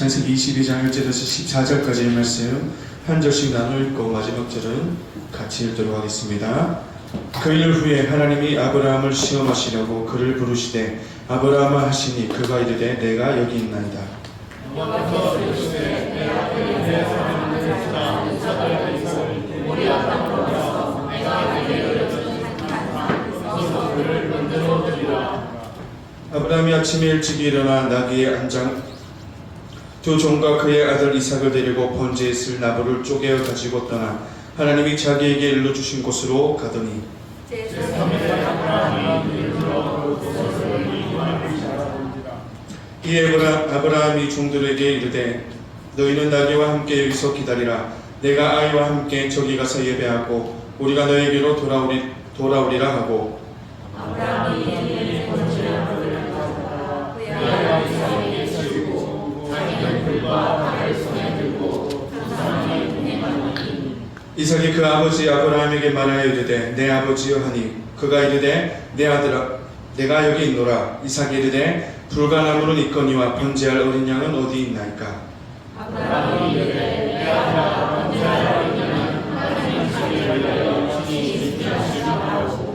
창세기 22장 1절에서 14절까지의 말씀 한 절씩 나눠 읽고 마지막 절은 같이 읽도록 하겠습니다. 그 일 후에 하나님이 아브라함을 시험하시려고 그를 부르시되 아브라함아 하시니 그가 이르되 내가 여기 있나이다. 아브라함이 아침에 일찍 일어나 나귀의 안장 두 종과 그의 아들 이삭을 데리고 번제에 쓸 나무를 쪼개어 가지고 떠나 하나님이 자기에게 일러주신 곳으로 가더니 이에 아브라함이 종들에게 이르되 너희는 나귀와 함께 여기서 기다리라. 내가 아이와 함께 저기 가서 예배하고 우리가 너에게로 돌아오리라 하고 이삭이 그 아버지 아브라함에게 말하여 이르되 내 아버지여 하니 그가 이르되 내 아들아 내가 여기 있노라. 이삭이 이르되 불가나무는 있거니와 번제할 어린 양은 어디 있나이까. 아브라함이 이르되 내 아들아 번제할 어린 양은 하나님 자기를 위하여 지키시라고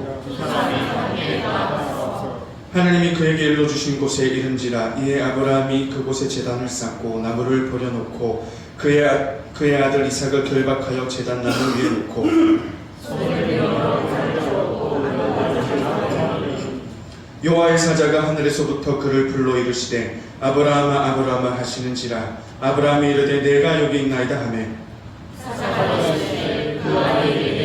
하나님이 그에게 일러주신 곳에 이른지라. 이에 아브라함이 그곳에 제단을 쌓고 나무를 버려놓고 그의 아들 이삭을 결박하여 제단 나무 위에 놓고 여호와의 사자가 하늘에서부터 그를 불러 이르시되 아브라함아 아브라함아 하시는지라. 아브라함이 이르되 내가 여기 있나이다 하매 사자가 이르시되 그 아이에게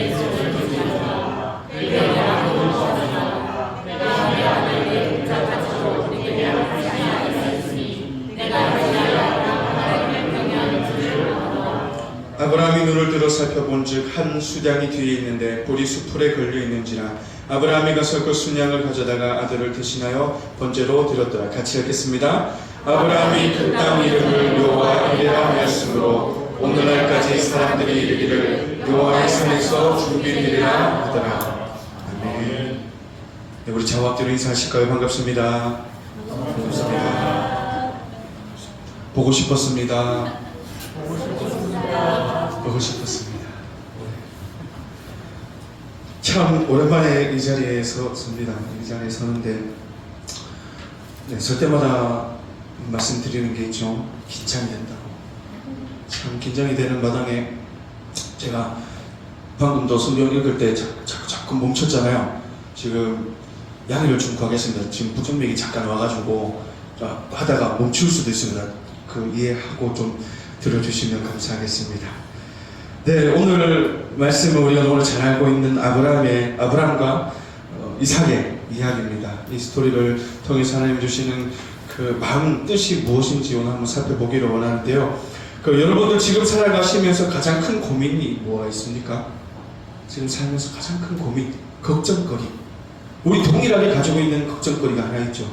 아브라함이 눈을 들어 살펴본즉 한 수량이 뒤에 있는데 볼이 수풀에 걸려 있는지라. 아브라함이 가서 그 수량을 가져다가 아들을 대신하여 번제로 드렸더라. 같이 읽겠습니다. 아브라함이 그 땅 이름을 여호와 이레라 하였으므로 오늘날까지 사람들이 이르기를 여호와의 산에서 죽이리라 하더라. 아멘. 네, 우리 좌우 앞뒤로 인사하실까요? 반갑습니다. 반갑습니다. 보고 싶었습니다. 보고 싶었습니다. 참 오랜만에 이 자리에 섰습니다. 이 자리에 서는데 설 때마다 말씀드리는 게 좀 긴장이 된다고. 참 긴장이 되는 마당에 제가 방금도 성경 읽을 때 자꾸 멈췄잖아요. 지금 양해를 좀 구하겠습니다. 지금 부정맥이 잠깐 와가지고 하다가 멈출 수도 있습니다. 그 이해하고 좀 들어주시면 감사하겠습니다. 네, 오늘 말씀은 우리가 오늘 잘 알고 있는 아브라함과 이삭의 이야기입니다. 이 스토리를 통해서 하나님 주시는 그 마음 뜻이 무엇인지 오늘 한번 살펴보기를 원하는데요. 여러분들 지금 살아가시면서 가장 큰 고민이 뭐가 있습니까? 지금 살면서 가장 큰 고민, 걱정거리. 우리 동일하게 가지고 있는 걱정거리가 하나 있죠.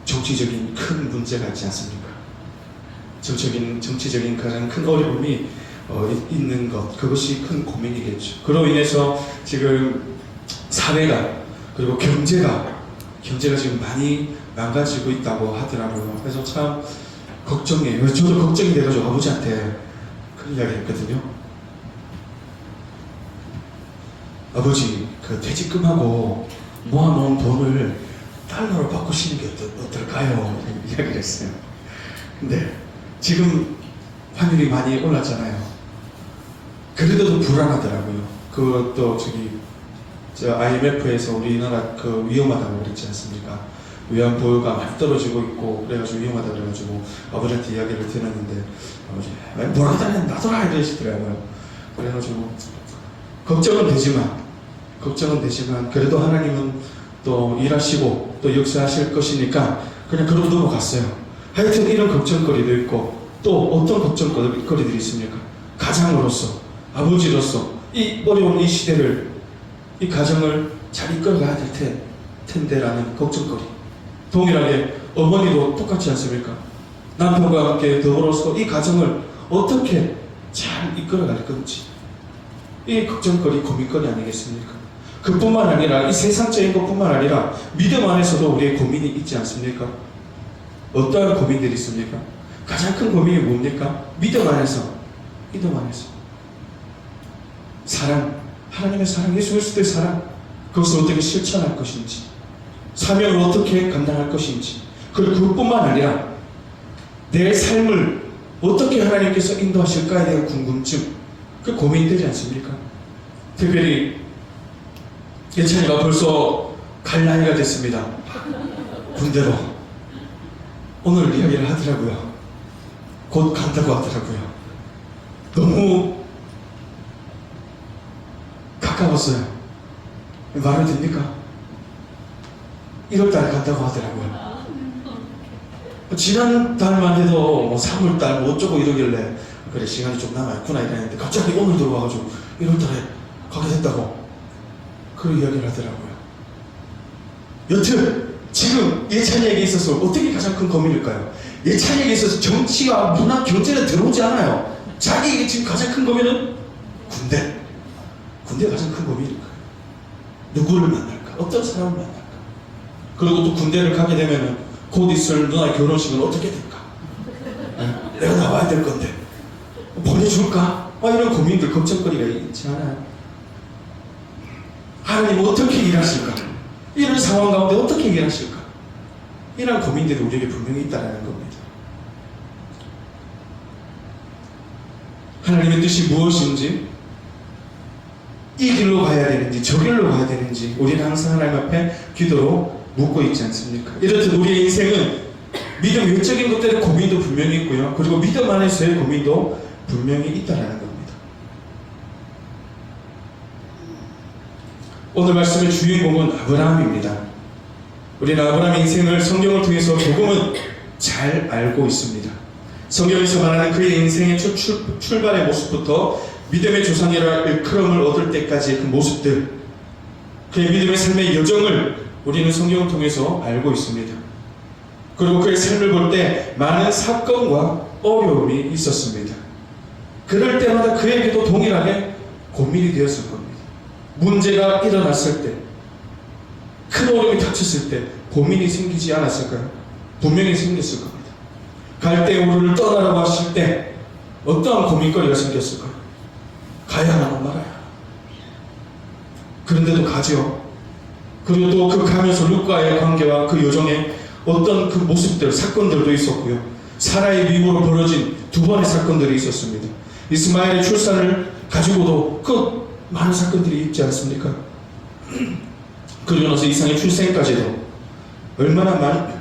정치적인 큰 문제가 있지 않습니까? 정치적인 가장 큰 어려움이 있는 것, 그것이 큰 고민이겠죠. 그로 인해서 지금 사회가 그리고 경제가 지금 많이 망가지고 있다고 하더라고요. 그래서 참 걱정이에요. 저도 걱정이 돼가지고 아버지한테 그 이야기 했거든요. 아버지, 그 퇴직금하고 모아놓은 돈을 달러로 바꾸시는 게 어떨까요? 이야기를 했어요. 근데 지금 환율이 많이 올랐잖아요. 그래도 불안하더라고요. 그것도 IMF에서 우리나라 위험하다고 그랬지 않습니까? 외환 보유가 많이 떨어지고 있고 그래가지고 위험하다 그래가지고 아버지한테 이야기를 들었는데 아버지 왜 뭐라고 하면 놔둬라 이러시더라고요. 그래가지고 걱정은 되지만 그래도 하나님은 또 일하시고 또 역사하실 것이니까 그냥 그러고 넘어갔어요. 하여튼 이런 걱정거리도 있고 또 어떤 걱정거리들이 있습니까? 가장으로서 아버지로서 이 어려운 이 시대를 이 가정을 잘 이끌어가야 될 텐데라는 걱정거리. 동일하게 어머니도 똑같지 않습니까? 남편과 함께 더불어서 이 가정을 어떻게 잘 이끌어갈 건지 이 걱정거리, 고민거리 아니겠습니까? 그뿐만 아니라 이 세상적인 것뿐만 아니라 믿음 안에서도 우리의 고민이 있지 않습니까? 어떠한 고민들이 있습니까? 가장 큰 고민이 뭡니까? 믿음 안에서 사랑, 하나님의 사랑, 예수 그리스도의 사랑, 그것을 어떻게 실천할 것인지, 사명을 어떻게 감당할 것인지, 그리고 그것뿐만 아니라 내 삶을 어떻게 하나님께서 인도하실까에 대한 궁금증, 그 고민되지 않습니까? 특별히 예찬이가 벌써 갈 나이가 됐습니다. 군대로. 오늘 이야기를 하더라고요. 곧 간다고 하더라고요. 너무 가까웠어요. 말을 듣니까 1월달에 간다고 하더라고요. 지난달만 해도 뭐 3월달 뭐 어쩌고 이러길래 그래 시간이 좀 남아있구나 이랬는데 갑자기 오늘 들어와가지고 1월달에 가게 됐다고 그런 이야기를 하더라고요. 여튼 지금 예찬이에게 있어서 어떻게 가장 큰 고민일까요? 예찬이에게 있어서 정치와 문화, 경제는 들어오지 않아요. 자기에게 지금 가장 큰 고민은 군대가 가장 큰 고민일까요? 누구를 만날까? 어떤 사람을 만날까? 그리고 또 군대를 가게 되면 곧 있을 누나의 결혼식은 어떻게 될까? 내가 나와야 될 건데 보내줄까? 이런 고민들, 걱정거리가 있지 않아요? 하나님 어떻게 일하실까? 이런 상황 가운데 어떻게 일하실까? 이런 고민들이 우리에게 분명히 있다는 겁니다. 하나님의 뜻이 무엇인지, 이 길로 가야 되는지 저 길로 가야 되는지 우리는 항상 하나님 앞에 기도로 묻고 있지 않습니까? 이렇듯 우리의 인생은 믿음 외적인 것들의 고민도 분명히 있고요. 그리고 믿음 안에서의 고민도 분명히 있다는 겁니다. 오늘 말씀의 주인공은 아브라함입니다. 우리는 아브라함의 인생을 성경을 통해서 조금은 잘 알고 있습니다. 성경에서 말하는 그의 인생의 출발의 모습부터 믿음의 조상이라 일컬음을 얻을 때까지의 그 모습들, 그의 믿음의 삶의 여정을 우리는 성경을 통해서 알고 있습니다. 그리고 그의 삶을 볼 때 많은 사건과 어려움이 있었습니다. 그럴 때마다 그에게도 동일하게 고민이 되었을 겁니다. 문제가 일어났을 때, 큰 어려움이 닥쳤을 때 고민이 생기지 않았을까요? 분명히 생겼을 겁니다. 갈대우르를 떠나라고 하실 때 어떠한 고민거리가 생겼을까요? 가야 하나 말아야 하나. 그런데도 가죠. 그리고 또 그 가면서 룻과의 관계와 그 여정에 어떤 그 모습들, 사건들도 있었고요. 사라의 미모로 벌어진 두 번의 사건들이 있었습니다. 이스마엘의 출산을 가지고도 그 많은 사건들이 있지 않습니까? 그리고 나서 이상의 출생까지도 얼마나 많은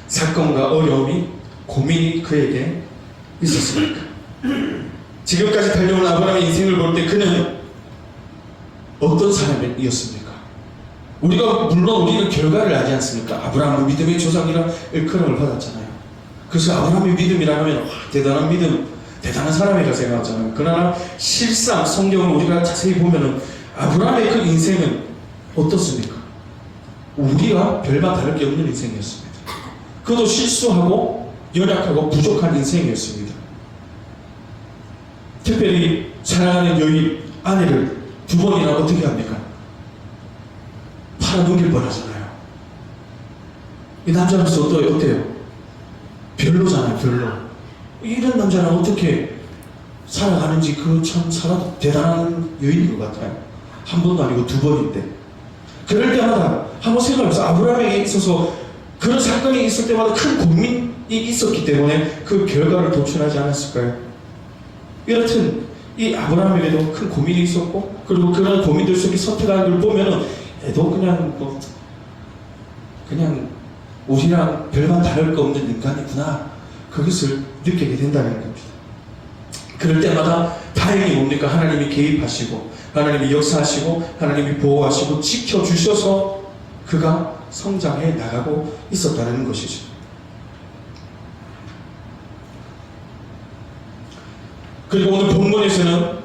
사건과 어려움이, 고민이 그에게 있었습니까? 지금까지 달려온 아브라함의 인생을 볼 때 그는 어떤 사람이었습니까? 물론 우리는 결과를 알지 않습니까? 아브라함은 믿음의 조상이라 일컬음을 받았잖아요. 그래서 아브라함의 믿음이라 하면 대단한 믿음, 대단한 사람이라 생각하잖아요. 그러나 실상 성경을 우리가 자세히 보면은 아브라함의 그 인생은 어떻습니까? 우리와 별반 다를 게 없는 인생이었습니다. 그도 실수하고 연약하고 부족한 인생이었습니다. 특별히 사랑하는 여인 아내를 두 번이나 어떻게 합니까? 팔아넘길 뻔하잖아요. 이 남자로서 어때요? 별로잖아요, 별로. 이런 남자는 어떻게 살아가는지 그 참 살아도 대단한 여인인 것 같아요. 한 번도 아니고 두 번인데. 그럴 때마다 한번 생각해보세요. 아브라함에게 있어서 그런 사건이 있을 때마다 큰 고민이 있었기 때문에 그 결과를 도출하지 않았을까요? 여하튼 이 아브라함에게도 큰 고민이 있었고, 그리고 그런 고민들 속에 선택하는 걸 보면은 얘도 그냥 우리랑 별반 다를 거 없는 인간이구나, 그것을 느끼게 된다는 겁니다. 그럴 때마다 다행히 뭡니까? 하나님이 개입하시고 하나님이 역사하시고 하나님이 보호하시고 지켜주셔서 그가 성장해 나가고 있었다는 것이죠. 그리고 오늘 본문에서는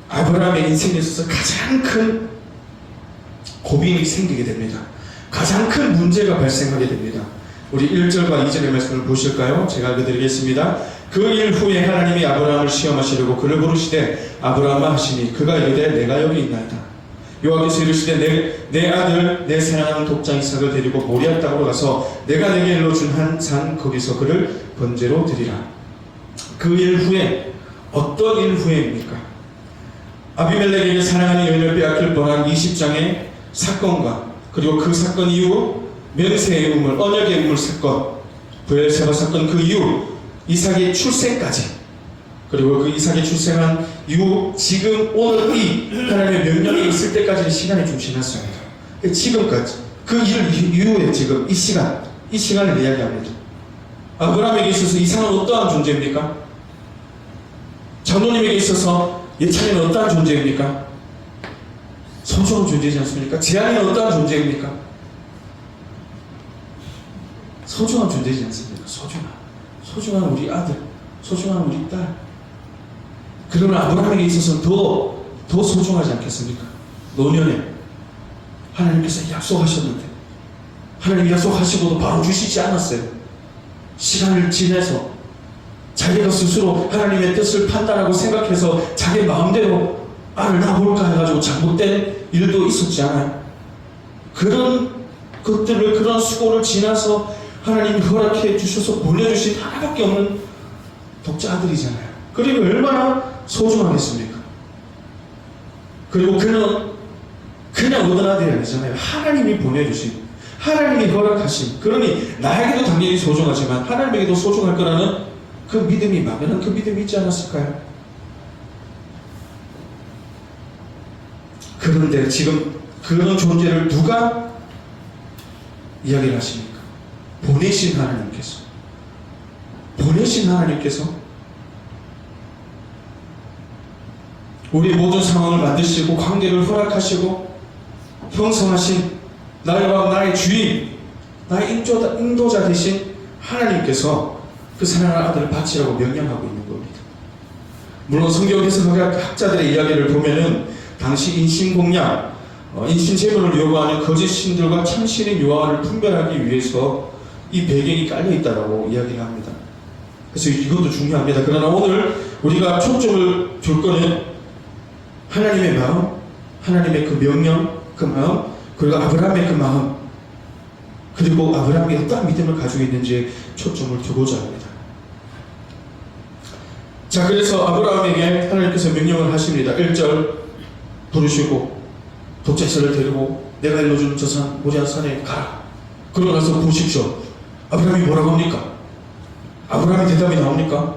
아브라함의 인생에 있어서 가장 큰 고민이 생기게 됩니다. 가장 큰 문제가 발생하게 됩니다. 우리 1절과 2절의 말씀을 보실까요? 제가 읽어드리겠습니다. 그 일 후에 하나님이 아브라함을 시험하시려고 그를 부르시되 아브라함아 하시니 그가 이르되 내가 여기 있나이다. 여호와께서 이르시되 내 아들 내 사랑하는 독장 이삭을 데리고 모리아 땅으로 가서 내가 내게 일러준 한 산 거기서 그를 번제로 드리라. 그 일 후에 어떤 일 후에입니까? 아비멜렉에게 사랑하는 여인을 빼앗길 뻔한 20장의 사건과 그리고 그 사건 이후 맹세의 우물, 언약의 우물 사건, 브엘세바 사건 그 이후 이삭의 출생까지, 그리고 그 이삭이 출생한 이후 지금 오늘 이 하나님의 명령이 있을 때까지의 시간이 좀 지났습니다. 지금까지 그 일 이후에 지금 이 시간을 이야기합니다. 아브라함에게 있어서 이삭은 어떠한 존재입니까? 장로님에게 있어서 예찬이는 어떠한 존재입니까? 소중한 존재이지 않습니까? 재한이는 어떠한 존재입니까? 소중한 존재이지 않습니까? 소중한 우리 아들, 소중한 우리 딸. 그러면 아브라함에게 있어서는 더 소중하지 않겠습니까? 노년에 하나님께서 약속하셨는데 하나님이 약속하시고도 바로 주시지 않았어요. 시간을 지내서 자기가 스스로 하나님의 뜻을 판단하고 생각해서 자기 마음대로 알을 낳아볼까 해가지고 잘못된 일도 있었지 않아요? 그런 것들을, 그런 수고를 지나서 하나님이 허락해 주셔서 보내주신 하나밖에 없는 독자 아들이잖아요. 그리고 얼마나 소중하겠습니까? 그리고 그는 그냥 얻은 아들이 아니잖아요. 하나님이 보내주신, 하나님이 허락하신, 그러니 나에게도 당연히 소중하지만 하나님에게도 소중할 거라는 그 믿음이, 막연한 그 믿음이 있지 않았을까요? 그런데 지금 그런 존재를 누가 이야기를 하십니까? 보내신 하나님께서 우리 모든 상황을 만드시고 관계를 허락하시고 형성하신 나와 나의 주인, 나의 인도자 되신 하나님께서 그 사랑하는 아들을 바치라고 명령하고 있는 겁니다. 물론 성경 해석학자들의 이야기를 보면은 당시 인신공양, 인신제물을 요구하는 거짓 신들과 참신인 요한을 분별하기 위해서 이 배경이 깔려있다고 이야기를 합니다. 그래서 이것도 중요합니다. 그러나 오늘 우리가 초점을 줄 거는 하나님의 마음, 하나님의 그 명령, 그 마음, 그리고 아브라함의 그 마음, 그리고 아브라함이 어떤 믿음을 가지고 있는지에 초점을 두고자 합니다. 자, 그래서 아브라함에게 하나님께서 명령을 하십니다. 1절 부르시고 독자이삭을 데리고 내가 일러주는 저 산, 모리아 산에 가라. 그러고 나서 보십시오. 아브라함이 뭐라고 합니까? 아브라함의 대답이 나옵니까?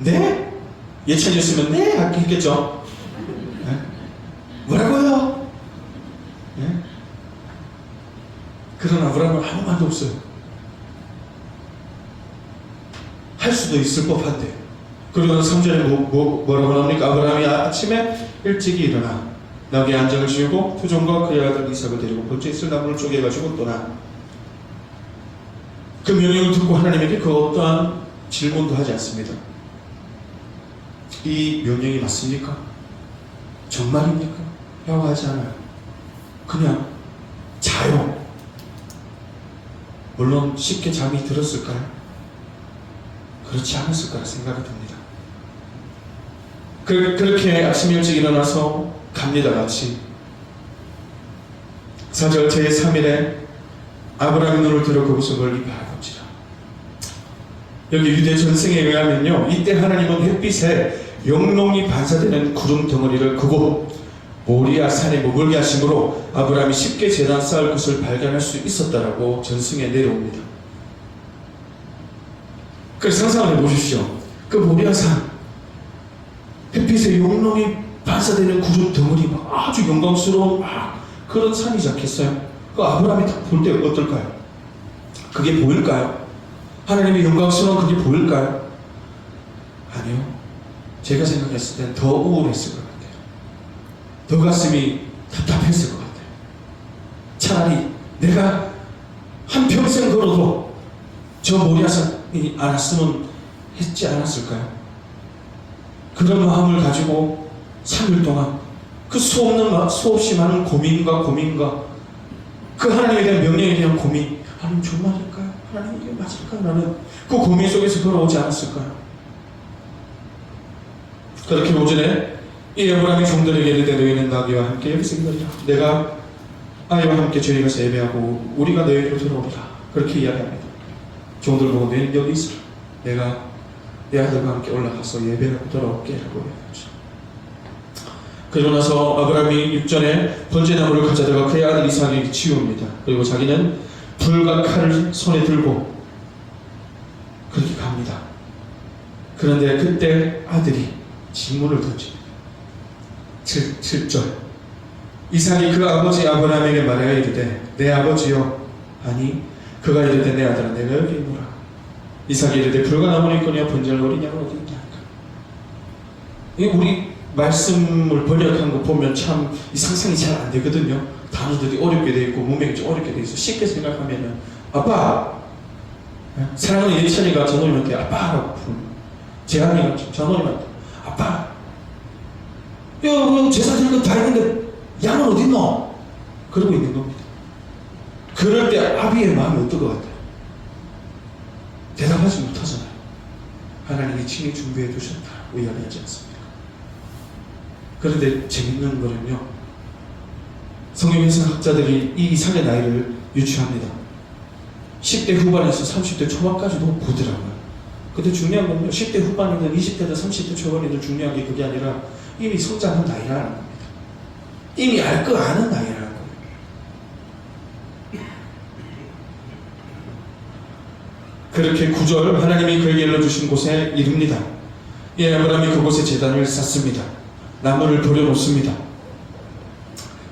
네? 예찬이었으면 네 했겠죠. 네? 뭐라고요? 네? 그런 아브라함은 아무 말도 없어요. 할 수도 있을 법한데. 그리고 3절에 뭐라고 나옵니까? 아브라함이 아침에 일찍이 일어나 나귀 안장을 지우고 표종과 그의 아들 이삭을 데리고 번째 있을 나무를 쪼개가지고 떠나. 그 명령을 듣고 하나님에게 그 어떠한 질문도 하지 않습니다. 이 명령이 맞습니까? 정말입니까? 라고 하지 않아요. 그냥 자요. 물론 쉽게 잠이 들었을까요? 그렇지 않았을 거라 생각이 듭니다. 그렇게 아침 일찍 일어나서 갑니다. 같이 4절 제3일에 아브라함의 눈을 들어 그곳을 멀리 바라봅시다. 여기 유대 전승에 의하면요, 이때 하나님은 햇빛에 영롱히 반사되는 구름 덩어리를 그곳 모리아 산에 머물게 하심으로 아브라함이 쉽게 제단 쌓을 곳을 발견할 수 있었다라고 전승에 내려옵니다. 그래서 상상을 해보십시오. 그 모리아 산, 햇빛에 영롱히 반사되는 구름 덩어리, 막 아주 영광스러운 그런 산이지 않겠어요? 그 아브라함이 딱 볼 때 어떨까요? 그게 보일까요? 하나님의 영광스러운 그게 보일까요? 아니요. 제가 생각했을 땐 더 우울했을 것 같아요. 더 가슴이 답답했을 것 같아요. 차라리 내가 한평생 걸어도 저 모리아산이 알았으면 했지 않았을까요? 그런 마음을 가지고 3일 동안 그 수없이 많은 고민과 그 하나님에 대한 명령에 대한 고민, 하나님 정말일까요? 하나님 이게 맞을까요? 라는 그 고민 속에서 걸어오지 않았을까요? 그렇게 오전에 이 아브라함이 종들에게 이르되 너희는 나귀와 함께 여기서 기다리라. 내가 아이와 함께 저희 가서 예배하고 우리가 너희로 돌아오리라. 그렇게 이야기합니다. 종들 보고 너희는 여기 있으라. 내가 내 아들과 함께 올라가서 예배하고 돌아올게 라고 이야기하죠. 그리고 나서 아브라함이 6절에 번제나무를 가져다가 그의 아들 이삭에게 치웁니다. 그리고 자기는 불과 칼을 손에 들고 그렇게 갑니다. 그런데 그때 아들이 질문을 던집니다. 7절 이삭이 그 아버지 아브라함에게 말하여 이르되 내 아버지여 하니 그가 이르되 내 아들아 내가 여기 있노라. 이삭이 이르되 불과 나무는 있거니와 번제할 어린 양은 어디 있냐니까. 우리 말씀을 번역한 거 보면 참 이 상상이 잘 안 되거든요. 단어들이 어렵게 돼 있고 문맥이 좀 어렵게 돼 있어. 쉽게 생각하면은 아빠, 사랑하는 예찬이가 전호님한테 아빠라고 부르는, 재한이가 전호님한테 아빠, 야, 제사 드릴 거 다 있는데 양은 어디 있노? 그러고 있는 겁니다. 그럴 때 아비의 마음이 어떨 것 같아요? 대답하지 못하잖아요. 하나님이 친히 준비해 두셨다고 이야기하지 않습니까? 그런데 재밌는 거는요, 성경에서 학자들이 이 이삭의 나이를 유추합니다. 10대 후반에서 30대 초반까지도 보더라고요. 근데 중요한 건요, 10대 후반이든 20대든 30대 초반이든 중요한 게 그게 아니라 이미 성장한 나이라는 겁니다. 이미 알 거 아는 나이라는 거예요. 그렇게 9절 하나님이 그에게 일러주신 곳에 이릅니다. 이 아브라함이 그곳에 제단을 쌓습니다. 나무를 돌려놓습니다.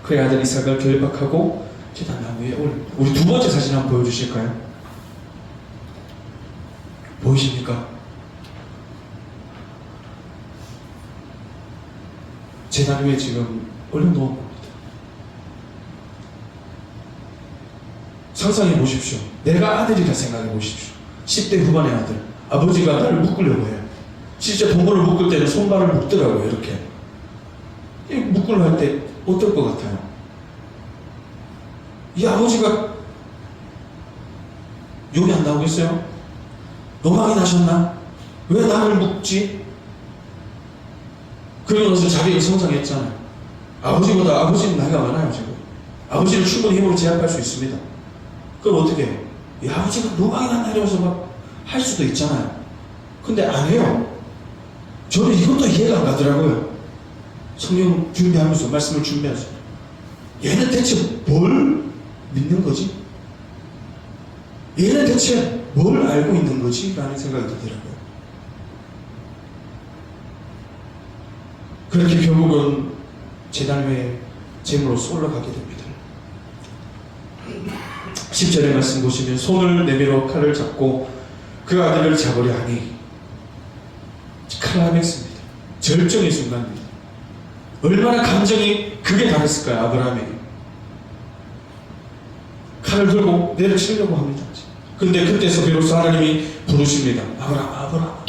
그의 아들 이삭을 결박하고 제단 나무에 올립니다. 우리 두 번째 사진 한번 보여주실까요? 보이십니까? 제단 위에 지금 올려놓은 겁니다. 상상해 보십시오. 내가 아들이라 생각해 보십시오. 10대 후반의 아들. 아버지가 나를 묶으려고 해요. 진짜 동물을 묶을 때는 손발을 묶더라고요. 이렇게. 묶으려 할 때 어떨 것 같아요? 이 아버지가 욕이 안 나오겠어요? 노망이 나셨나? 왜 나를 묶지? 그러고 나서 자기가 성장했잖아요. 아버지는 나이가 많아요, 지금. 아버지는 충분히 힘으로 제압할 수 있습니다. 그럼 어떻게 해요? 이 아버지가 노망이 났나 이러면서 막 할 수도 있잖아요. 근데 안 해요. 저는 이것도 이해가 안 가더라고요. 성경 준비하면서, 말씀을 준비하면서. 얘는 대체 뭘 믿는 거지? 얘는 대체 뭘 알고 있는 거지? 라는 생각이 들더라고요. 그렇게 결국은 제단 외에 제물로서 올라가게 됩니다. 10절의 말씀 보시면 손을 내밀어 칼을 잡고 그 아들을 잡으려 하니 클라이맥스입니다. 절정의 순간입니다. 얼마나 감정이 극에 달했을까요? 아브라함에게. 칼을 들고 내려치려고 합니다. 근데 그때서 비로소 하나님이 부르십니다. 아브라함.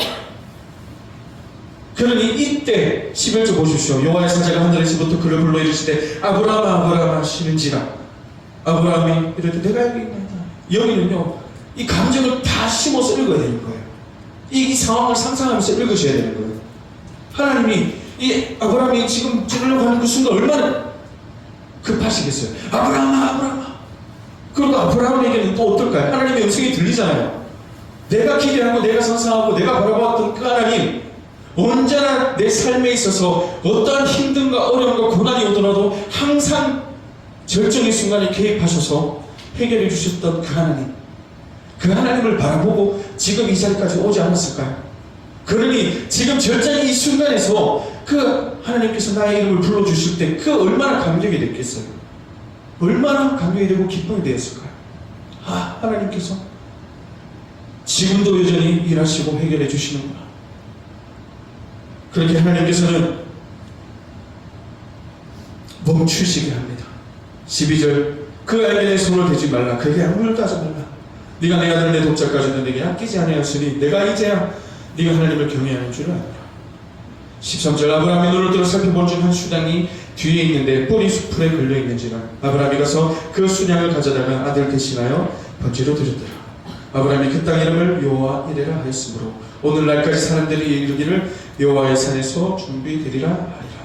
그러니 이때 11절 보십시오. 여호와의 사자가 하늘에서부터 그를 불러 이르시되 아브라함 하시는지라. 아브라함이 이랬더니 내가 여기 있나이다. 여기는요, 이 감정을 다 심어서 읽어야 되는 거예요. 이 상황을 상상하면서 읽으셔야 되는 거예요. 하나님이 이 아브라함이 지금 죽으려고 하는 그 순간 얼마나 급하시겠어요. 아브라함. 그리고 아브라함에게는 또 어떨까요? 하나님의 음성이 들리잖아요. 내가 기대하고 내가 상상하고 내가 바라보았던 그 하나님, 언제나 내 삶에 있어서 어떠한 힘듦과 어려움과 고난이 오더라도 항상 절정의 순간에 개입하셔서 해결해 주셨던 그 하나님, 그 하나님을 바라보고 지금 이 자리까지 오지 않았을까요? 그러니 지금 절정의 이 순간에서 그 하나님께서 나의 이름을 불러주실 때 그 얼마나 감격이 됐겠어요? 얼마나 감격이 되고 기쁨이 되었을까요? 하나님께서 지금도 여전히 일하시고 해결해 주시는구나. 그렇게 하나님께서는 멈추시게 합니다. 12절 그 아이에게 내 손을 대지 말라. 그에게 아무것도 하지 말라. 네가 내 아들 내 독자까지도 내게 아끼지 아니하였으니 내가 이제야 네가 하나님을 경외하는 줄 아노라. 13절 아브라함이 눈을 들어 살펴본 중 한 수양이 뒤에 있는데 뿔이 수풀에 걸려 있는지라. 아브라함이 가서 그 수양을 가져다가 아들 대신하여 번제로 드렸더라. 아브라함이 그 땅 이름을 여호와 이레라 하였으므로 오늘날까지 사람들이 이르기를 여호와의 산에서 준비되리라 하리라.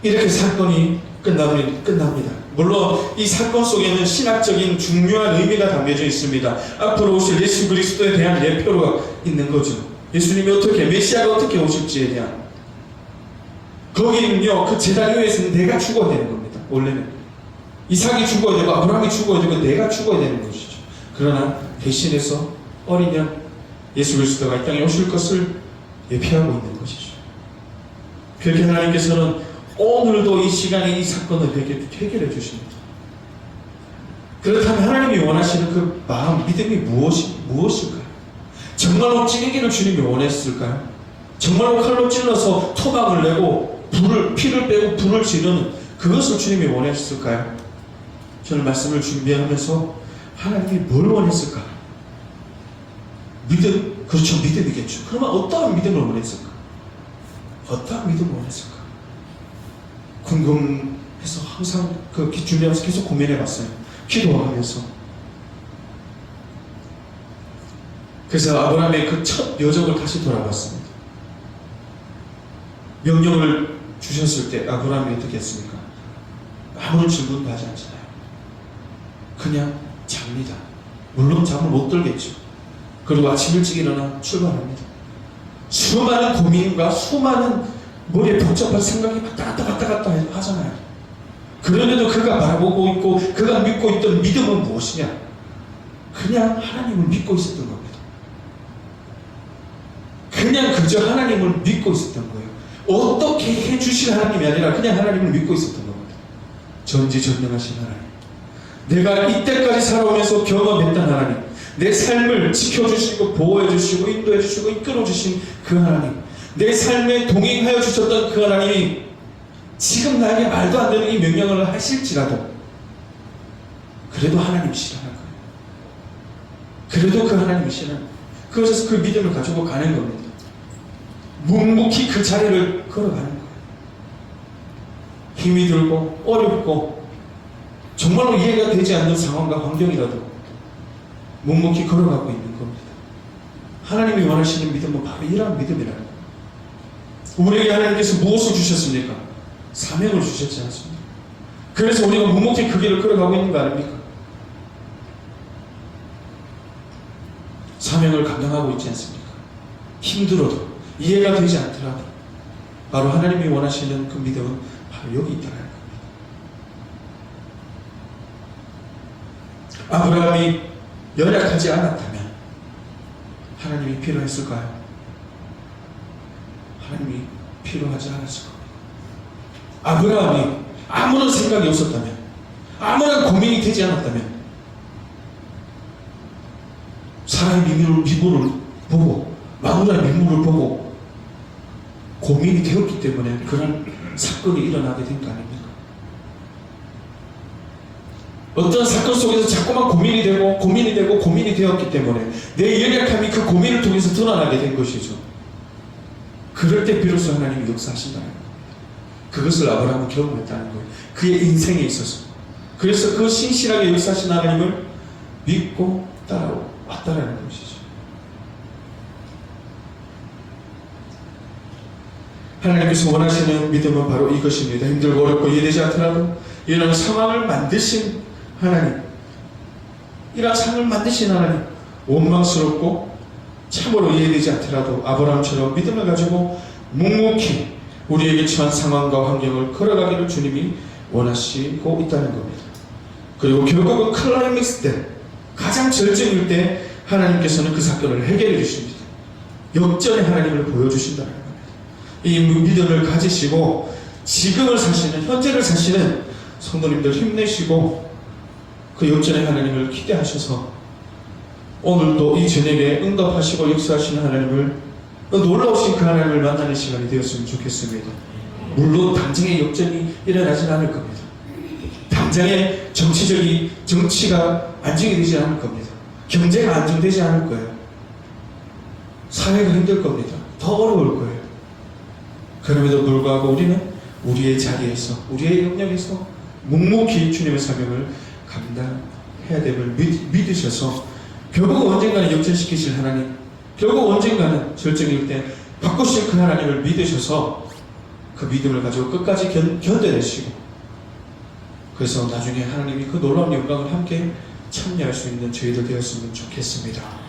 이렇게 사건이 끝납니다. 물론 이 사건 속에는 신학적인 중요한 의미가 담겨져 있습니다. 앞으로 오실 예수 그리스도에 대한 예표가 있는 거죠. 예수님이 어떻게, 메시아가 어떻게 오실지에 대한. 거기는요, 그 제단 위에서는 내가 죽어야 되는 겁니다. 원래는 이삭이 죽어야 되고 아브라함이 죽어야 되고 내가 죽어야 되는 것이죠. 그러나 대신해서 어린 양 예수 그리스도가 이 땅에 오실 것을 예표하고 있는 것이죠. 그렇게 하나님께서는 오늘도 이 시간에 이 사건을 해결해 주십니다. 그렇다면 하나님이 원하시는 그 마음, 믿음이 무엇일까요? 정말로 찌르기를 주님이 원했을까요? 정말로 칼로 찔러서 토막을 내고 피를 빼고 불을 지르는 그것을 주님이 원했을까요? 저는 말씀을 준비하면서 하나님이 뭘 원했을까? 믿음, 그렇죠, 믿음이겠죠. 그러면 어떠한 믿음을 원했을까? 어떠한 믿음을 원했을까? 궁금해서 항상 준비하면서 계속 고민해봤어요. 기도하면서. 그래서 아브라함의 그 첫 여정을 다시 돌아봤습니다. 명령을 주셨을 때 아브라함이 어떻게 했습니까? 아무런 질문도 하지 않잖아요. 그냥 잡니다. 물론 잠을 못 들겠죠. 그리고 아침 일찍 일어나 출발합니다. 수많은 고민과 수많은 머리에 복잡한 생각이 왔다 갔다 하잖아요. 그런데도 그가 바라보고 있고 그가 믿고 있던 믿음은 무엇이냐? 그냥 하나님을 믿고 있었던 겁니다. 그냥 그저 하나님을 믿고 있었던 거예요. 어떻게 해주실 하나님이 아니라 그냥 하나님을 믿고 있었던 겁니다. 전지전능하신 하나님, 내가 이때까지 살아오면서 경험했던 하나님, 내 삶을 지켜주시고 보호해주시고 인도해주시고 이끌어주신 그 하나님, 내 삶에 동행하여 주셨던 그 하나님이 지금 나에게 말도 안 되는 이 명령을 하실지라도 그래도 하나님이시라는 거예요. 그래도 그 하나님이시라는, 그것에서 그 믿음을 가지고 가는 겁니다. 묵묵히 그 자리를 걸어가는 거예요. 힘이 들고 어렵고 정말로 이해가 되지 않는 상황과 환경이라도 묵묵히 걸어가고 있는 겁니다. 하나님이 원하시는 믿음은 바로 이러한 믿음이라는 거예요. 우리에게 하나님께서 무엇을 주셨습니까? 사명을 주셨지 않습니까? 그래서 우리가 묵묵히 그 길을 걸어가고 있는 거 아닙니까? 사명을 감당하고 있지 않습니까? 힘들어도, 이해가 되지 않더라도 바로 하나님이 원하시는 그 믿음은 바로 여기 있다는 겁니다. 아브라함이 연약하지 않았다면 하나님이 필요했을까요? 하나님이 필요하지 않았을 겁니다. 아브라함이 아무런 생각이 없었다면, 아무런 고민이 되지 않았다면 사람의 미물을 보고, 마누라의 미물을 보고 고민이 되었기 때문에 그런 사건이 일어나게 된 거 아닙니까? 어떤 사건 속에서 자꾸만 고민이 되었기 때문에 내 연약함이 그 고민을 통해서 드러나게 된 것이죠. 그럴 때 비로소 하나님이 역사하신다는 겁니다. 그것을 아브라함은 경험했다는 거예요. 그의 인생에 있어서. 그래서 그 신실하게 역사하신 하나님을 믿고 따라왔다는 것이죠. 하나님께서 원하시는 믿음은 바로 이것입니다. 힘들고 어렵고 이해되지 않더라도 이런 상황을 만드신 하나님, 이런 상황을 만드신 하나님, 원망스럽고 참으로 이해되지 않더라도 아브라함처럼 믿음을 가지고 묵묵히 우리에게 처한 상황과 환경을 걸어가기를 주님이 원하시고 있다는 겁니다. 그리고 결국은 클라이맥스 때, 가장 절정일 때 하나님께서는 그 사건을 해결해 주십니다. 역전의 하나님을 보여주신다는 겁니다. 이 믿음을 가지시고 지금을 사시는, 현재를 사시는 성도님들 힘내시고 그 역전의 하나님을 기대하셔서 오늘도 이 저녁에 응답하시고 역사하시는 하나님을, 놀라우신 그 하나님을 만나는 시간이 되었으면 좋겠습니다. 물론 당장의 역전이 일어나지는 않을 겁니다. 당장의 정치가 안정이 되지 않을 겁니다. 경제가 안정되지 않을 거예요. 사회가 힘들 겁니다. 더 어려울 거예요. 그럼에도 불구하고 우리는 우리의 자리에서, 우리의 영역에서 묵묵히 주님의 사명을 감당해야 됨을 믿으셔서 결국 언젠가는 역전시키실 하나님, 결국 언젠가는 절정일 때 바꾸실 그 하나님을 믿으셔서 그 믿음을 가지고 끝까지 견뎌내시고 그래서 나중에 하나님이 그 놀라운 영광을 함께 참여할 수 있는 저희들 되었으면 좋겠습니다.